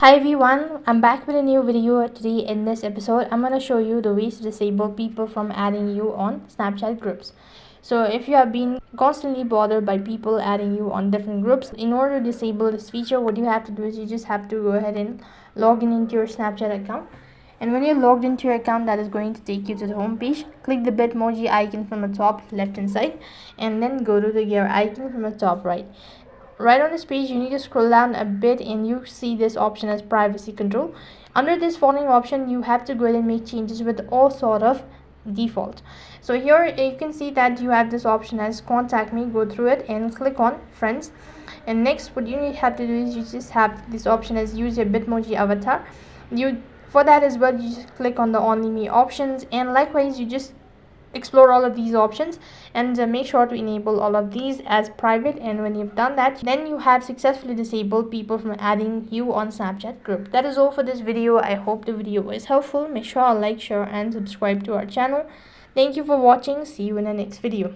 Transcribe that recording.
Hi everyone, I'm back with a new video today. In this episode, I'm going to show you the ways to disable people from adding you on Snapchat groups. So if you have been constantly bothered by people adding you on different groups, in order to disable this feature, what you have to do is you just have to go ahead and log in into your Snapchat account. And when you're logged into your account, that is going to take you to the home page. Click the Bitmoji icon from the top left hand side and then go to the gear icon from the top right. Right on this page, you need to scroll down a bit and you see this option as privacy control. Under this following option, you have to go ahead and make changes with all sort of default. So here you can see that you have this option as contact me. Go through it and click on friends. And next, what you have to do is you just have this option as use your Bitmoji avatar. For that as well, you just click on the only me options, and likewise you just explore all of these options and make sure to enable all of these as private. And when you've done that, then you have successfully disabled people from adding you on Snapchat group. That is all for this video. I hope the video was helpful. Make sure to like, share and subscribe to our channel. Thank you for watching. See you in the next video.